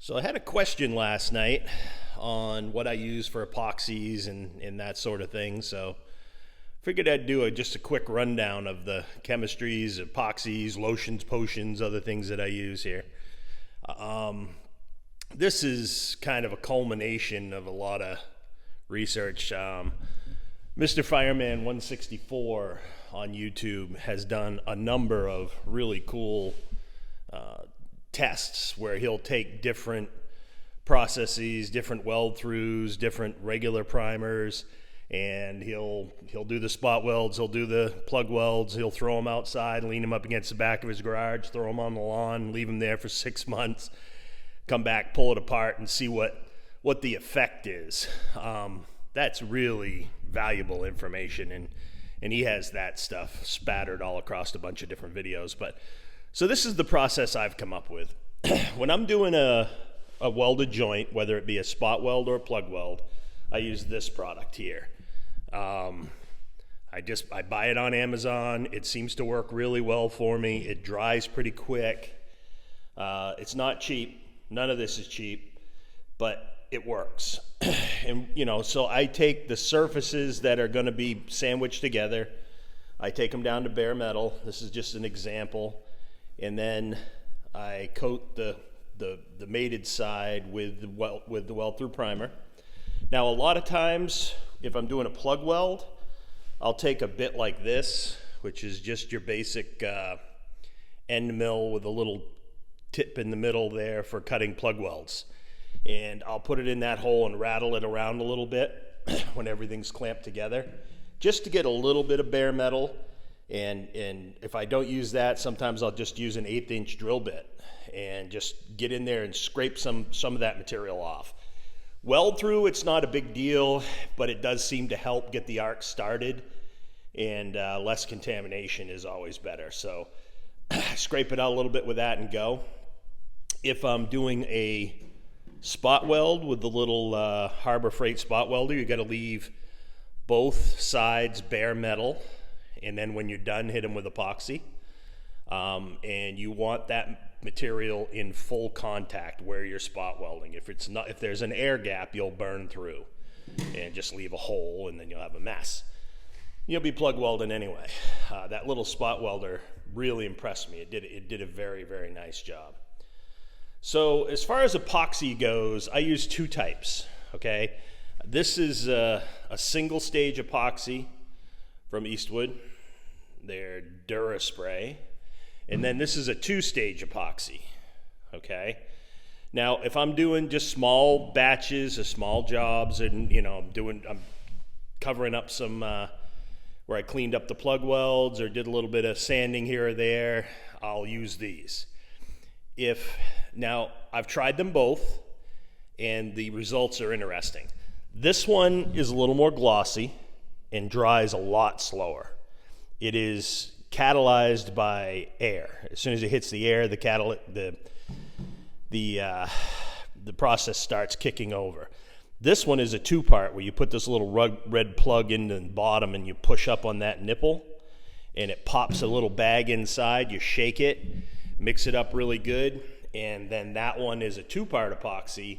So I had a question last night on what I use for epoxies and that sort of thing. So figured I'd do just a quick rundown of the chemistries, epoxies, lotions, potions, other things that I use here. This is kind of a culmination of a lot of research. Mr. Fireman 164 on YouTube has done a number of really cool tests where he'll take different processes, different weld throughs, different regular primers, and he'll do the spot welds, he'll do the plug welds, he'll throw them outside, lean them up against the back of his garage, throw them on the lawn, leave them there for 6 months, come back, pull it apart, and see what the effect is. That's really valuable information, and he has that stuff spattered all across a bunch of different videos. But so this is the process I've come up with. When I'm doing a welded joint, whether it be a spot weld or a plug weld, I use this product here. I buy it on Amazon. It seems to work really well for me. It dries pretty quick. It's not cheap. None of this is cheap, but it works. And so I take the surfaces that are going to be sandwiched together. I take them down to bare metal. This is just an example. And then I coat the mated side with the weld through primer. Now, a lot of times, if I'm doing a plug weld, I'll take a bit like this, which is just your basic end mill with a little tip in the middle there for cutting plug welds. And I'll put it in that hole and rattle it around a little bit when everything's clamped together, just to get a little bit of bare metal. And if I don't use that, sometimes I'll just use an 1/8" drill bit and just get in there and scrape some of that material off. Weld through, it's not a big deal, but it does seem to help get the arc started, and less contamination is always better. So scrape it out a little bit with that and go. If I'm doing a spot weld with the little Harbor Freight spot welder, you got to leave both sides bare metal, and then when you're done, hit them with epoxy. And you want that material in full contact where you're spot welding. If there's an air gap, you'll burn through and just leave a hole, and then you'll have a mess. You'll be plug welding anyway. That little spot welder really impressed me. It did a very, very nice job. So as far as epoxy goes, I use two types, okay? This is a single stage epoxy from Eastwood. They're DuraSpray. And then this is a two-stage epoxy, okay? Now, if I'm doing just small batches or small jobs, and I'm covering up some where I cleaned up the plug welds or did a little bit of sanding here or there, I'll use these. Now, I've tried them both, and the results are interesting. This one is a little more glossy and dries a lot slower. It is catalyzed by air. As soon as it hits the air, the process starts kicking over. This one is a two-part where you put this little red plug in the bottom and you push up on that nipple, and it pops a little bag inside. You shake it, mix it up really good, and then that one is a two-part epoxy.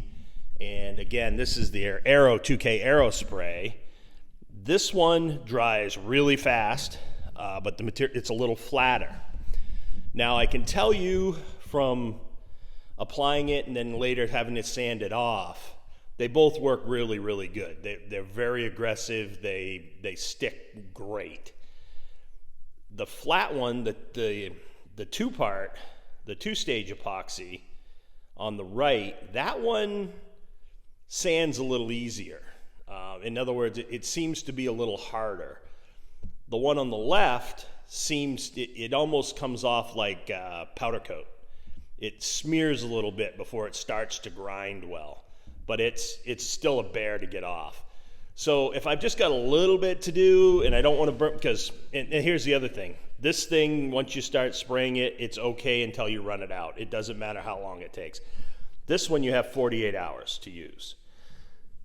And again, this is the Aero 2K Aero Spray. This one dries really fast, but the material, it's a little flatter. Now, I can tell you from applying it and then later having it sanded off, they both work really, really good. They're very aggressive. They stick great. The flat one, the two-part, the two-stage epoxy on the right, that one sands a little easier. In other words, it seems to be a little harder. The one on the left it almost comes off like powder coat. It smears a little bit before it starts to grind well, but it's still a bear to get off. So if I've just got a little bit to do and I don't want to burn, and here's the other thing. This thing, once you start spraying it, it's okay until you run it out. It doesn't matter how long it takes. This one you have 48 hours to use.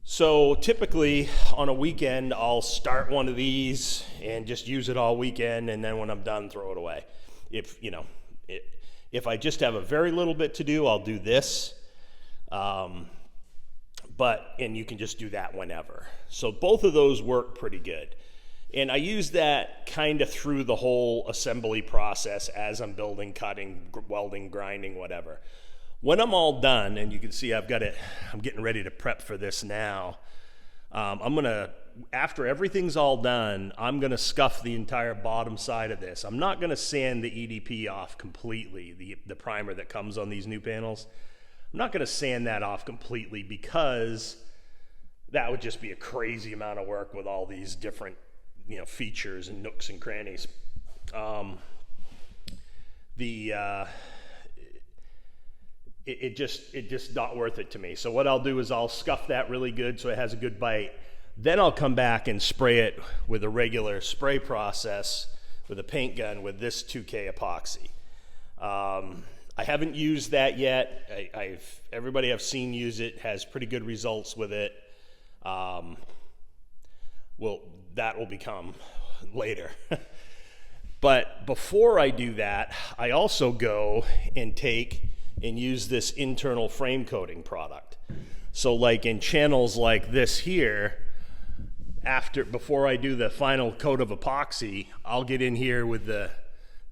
So typically on a weekend, I'll start one of these and just use it all weekend, and then when I'm done, throw it away. If I just have a very little bit to do, I'll do this. And you can just do that whenever. So both of those work pretty good. And I use that kind of through the whole assembly process as I'm building, cutting, welding, grinding, whatever. When I'm all done, and you can see I'm getting ready to prep for this now. After everything's all done, I'm gonna scuff the entire bottom side of this. I'm not gonna sand the EDP off completely, the primer that comes on these new panels. I'm not gonna sand that off completely because that would just be a crazy amount of work with all these different, features and nooks and crannies. It just not worth it to me. So what I'll do is I'll scuff that really good so it has a good bite. Then I'll come back and spray it with a regular spray process with a paint gun with this 2K epoxy. I haven't used that yet. Everybody I've seen use it has pretty good results with it. That will become later. But before I do that, I also go and use this internal frame coating product. So like in channels like this here, before I do the final coat of epoxy, I'll get in here with the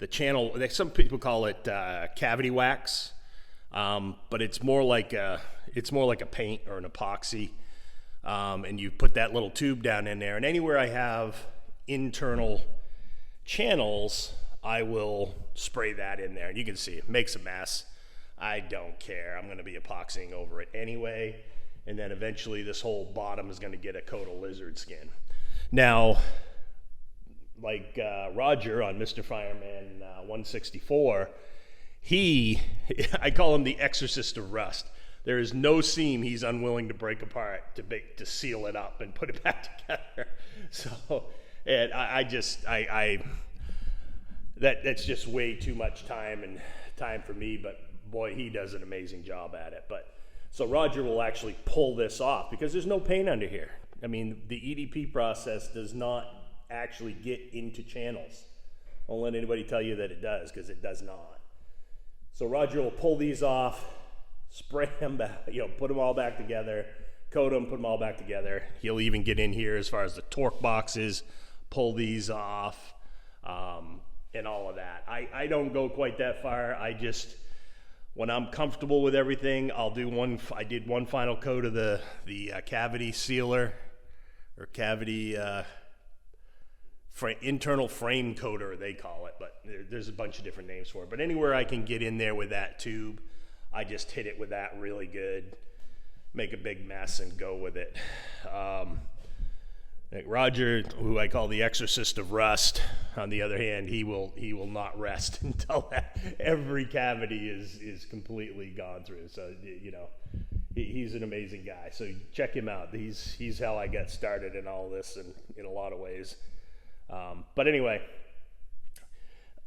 channel. Some people call it cavity wax, but it's more like a paint or an epoxy. And you put that little tube down in there, and anywhere I have internal channels, I will spray that in there. And you can see it makes a mess. I don't care. I'm going to be epoxying over it anyway. And then eventually this whole bottom is going to get a coat of lizard skin. Now, like Roger on Mr. Fireman 164, I call him the exorcist of rust. There is no seam he's unwilling to break apart to seal it up and put it back together. So, and that's just way too much time for me, but boy, he does an amazing job at it. So Roger will actually pull this off because there's no paint under here. I mean, the EDP process does not actually get into channels. Don't let anybody tell you that it does, because it does not. So Roger will pull these off, spray them back, put them all back together, coat them, put them all back together. He'll even get in here as far as the torque boxes, pull these off, and all of that. I don't go quite that far. When I'm comfortable with everything, I did one final coat of the cavity sealer, or cavity internal frame coater, they call it, but there's a bunch of different names for it. But anywhere I can get in there with that tube, I just hit it with that really good, make a big mess and go with it. Like Roger, who I call the exorcist of rust, on the other hand, he will not rest until every cavity is completely gone through. So he's an amazing guy. So check him out. He's how I got started in all this, and in a lot of ways. But anyway,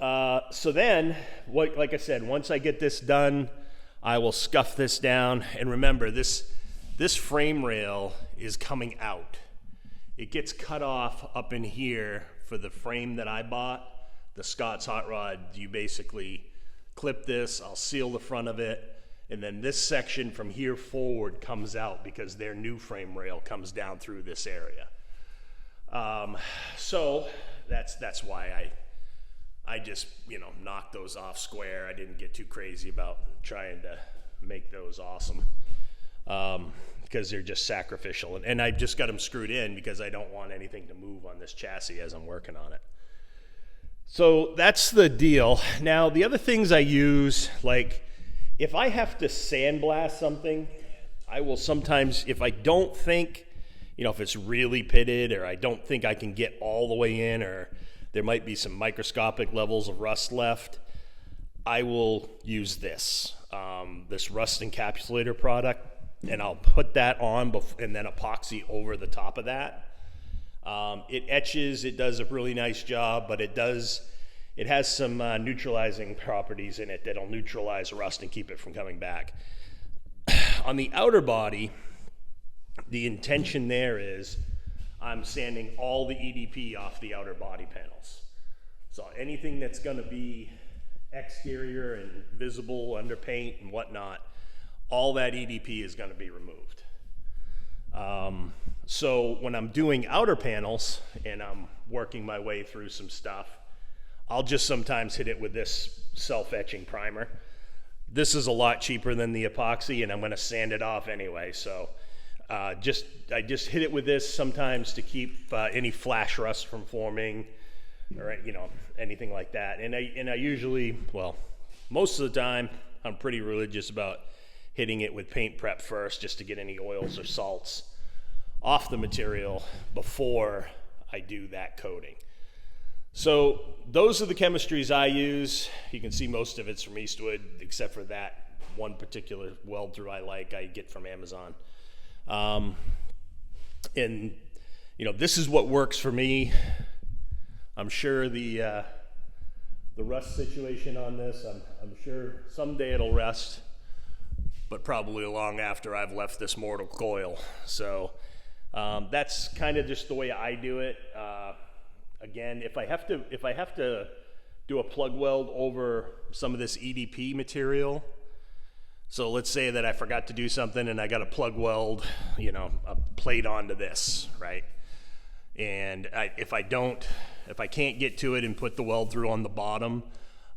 so then, like I said, once I get this done, I will scuff this down. And remember, this frame rail is coming out. It gets cut off up in here for the frame that I bought, the Scott's Hot Rod. You basically clip this, I'll seal the front of it, and then this section from here forward comes out because their new frame rail comes down through this area. So that's why I just knocked those off square. I didn't get too crazy about trying to make those awesome. Because they're just sacrificial. And I just got them screwed in because I don't want anything to move on this chassis as I'm working on it. So that's the deal. Now, the other things I use, like if I have to sandblast something, I will sometimes, if I don't think, if it's really pitted, or I don't think I can get all the way in, or there might be some microscopic levels of rust left, I will use this rust encapsulator product. And I'll put that on and then epoxy over the top of that. It etches, it does a really nice job, but it has some neutralizing properties in it that'll neutralize rust and keep it from coming back. On the outer body, the intention there is I'm sanding all the EDP off the outer body panels. So anything that's gonna be exterior and visible under paint and whatnot, all that EDP is going to be removed. So when I'm doing outer panels and I'm working my way through some stuff, I'll just sometimes hit it with this self-etching primer. This is a lot cheaper than the epoxy, and I'm going to sand it off anyway. So I just hit it with this sometimes to keep any flash rust from forming, or anything like that. And I usually, well, most of the time, I'm pretty religious about hitting it with paint prep first, just to get any oils or salts off the material before I do that coating. So those are the chemistries I use. You can see most of it's from Eastwood, except for that one particular weld through I get from Amazon. And this is what works for me. I'm sure the rust situation on this, I'm sure someday it'll rust, but probably long after I've left this mortal coil. So that's kind of just the way I do it. Again, if I have to do a plug weld over some of this EDP material, so let's say that I forgot to do something and I got a plug weld, a plate onto this, right? And if I can't get to it and put the weld through on the bottom,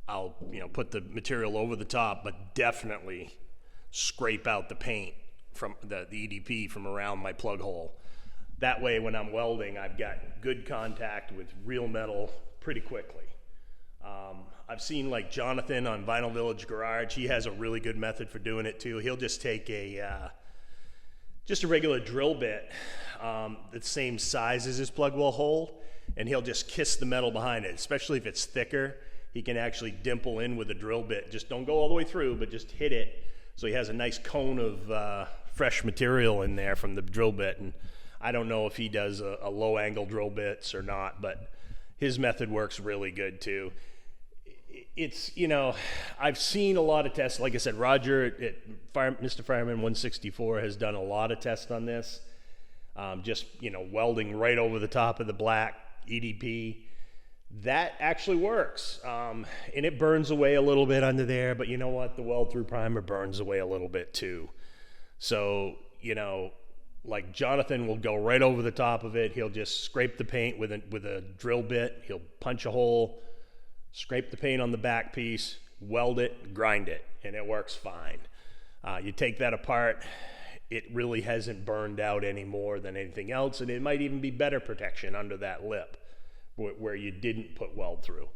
I'll put the material over the top, but definitely scrape out the paint from the EDP from around my plug hole. That way, when I'm welding, I've got good contact with real metal pretty quickly. I've seen like Jonathan on Vinyl Village Garage. He has a really good method for doing it too. He'll just take just a regular drill bit, the same size as his plug well hole, and he'll just kiss the metal behind it. Especially if it's thicker, he can actually dimple in with a drill bit. Just don't go all the way through, but just hit it so he has a nice cone of fresh material in there from the drill bit. And I don't know if he does a low angle drill bits or not, but his method works really good too. It's, I've seen a lot of tests. Like I said, Roger at Mr. Fireman 164 has done a lot of tests on this. Just, welding right over the top of the black EDP. That actually works. And it burns away a little bit under there, but you know what? The weld through primer burns away a little bit too. So, like Jonathan will go right over the top of it. He'll just scrape the paint with a drill bit. He'll punch a hole, scrape the paint on the back piece, weld it, grind it, and it works fine. You take that apart, it really hasn't burned out any more than anything else, and it might even be better protection under that lip where you didn't put weld through.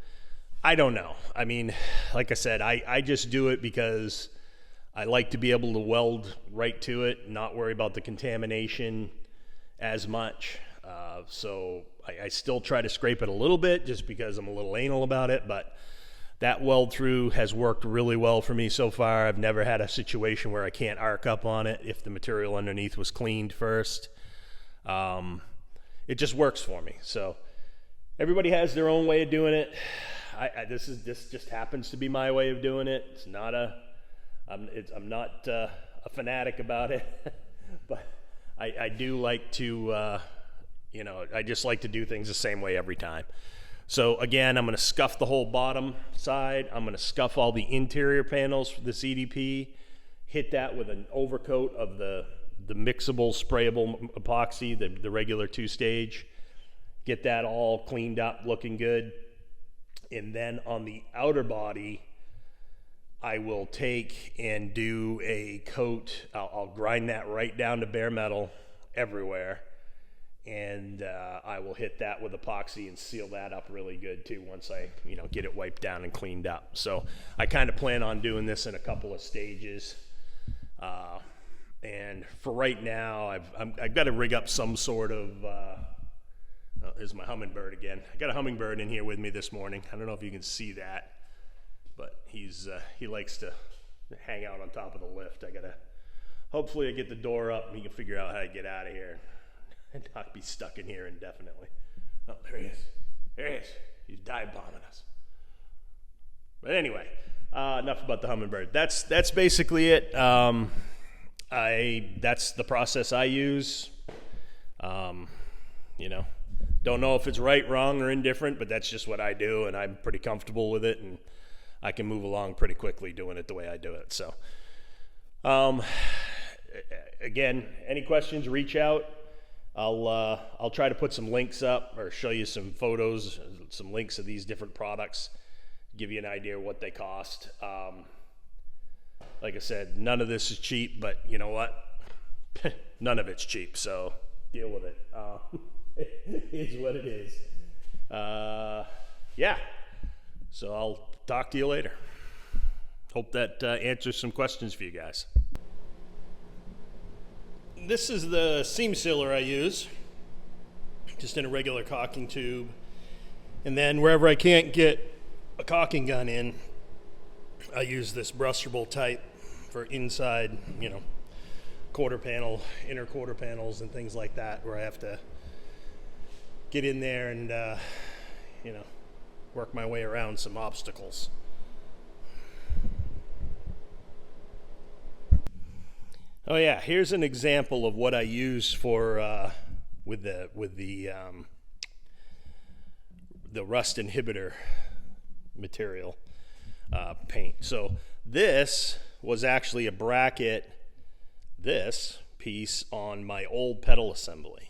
I don't know. I mean, like I said, I just do it because I like to be able to weld right to it, not worry about the contamination as much. So I still try to scrape it a little bit just because I'm a little anal about it, but that weld through has worked really well for me so far. I've never had a situation where I can't arc up on it if the material underneath was cleaned first. It just works for me. So everybody has their own way of doing it. This just happens to be my way of doing it. It's not I'm not a fanatic about it, but I do like to, I just like to do things the same way every time. So again, I'm going to scuff the whole bottom side. I'm going to scuff all the interior panels for this EDP, hit that with an overcoat of the mixable, sprayable epoxy, the regular 2-stage, get that all cleaned up, looking good. And then on the outer body, I will take and do a coat. I'll grind that right down to bare metal everywhere, and I will hit that with epoxy and seal that up really good too once I get it wiped down and cleaned up. So I kind of plan on doing this in a couple of stages, and for right now I've got to rig up some sort of there's my hummingbird again. I got a hummingbird in here with me this morning. I don't know if you can see that, but he likes to hang out on top of the lift. Hopefully I get the door up and he can figure out how to get out of here and not be stuck in here indefinitely. Oh, there he is. There he is. He's dive bombing us. But anyway, enough about the hummingbird. That's basically it. That's the process I use. Don't know if it's right, wrong, or indifferent, but that's just what I do, and I'm pretty comfortable with it, and I can move along pretty quickly doing it the way I do it. So Um, Again, any questions, reach out. I'll try to put some links up or show you some photos, some links of these different products, give you an idea of what they cost. Like I said, none of this is cheap, but you know what? None of it's cheap, so deal with it. It is what it is. Yeah, so I'll talk to you later. Hope that answers some questions for you guys. This is the seam sealer I use, just in a regular caulking tube. And then wherever I can't get a caulking gun in, I use this brushable type for inside, you know, quarter panel, inner quarter panels and things like that, where I have to get in there and, you know, work my way around some obstacles. Oh yeah, here's an example of what I use for with the rust inhibitor material paint. So this was actually a bracket, this piece on my old pedal assembly.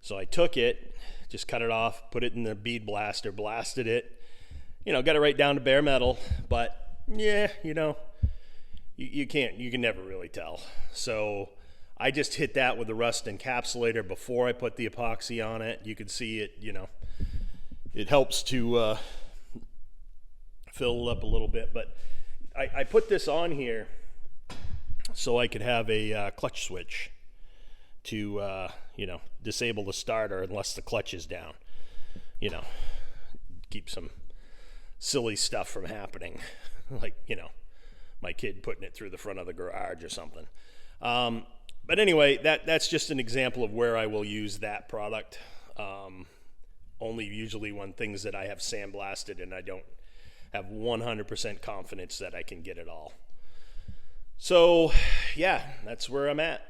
So I took it, just cut it off, put it in the bead blaster, blasted it, you know, got it right down to bare metal, but yeah, you know, you can never really tell. So I just hit that with the rust encapsulator before I put the epoxy on it. You can see it, you know, it helps to fill it up a little bit. But I put this on here so I could have a clutch switch to, you know, disable the starter unless the clutch is down. You know, keep some silly stuff from happening, like, you know, my kid putting it through the front of the garage or something. But anyway, that's just an example of where I will use that product. Only usually when things that I have sandblasted and I don't have 100% confidence that I can get it all. So yeah, that's where I'm at.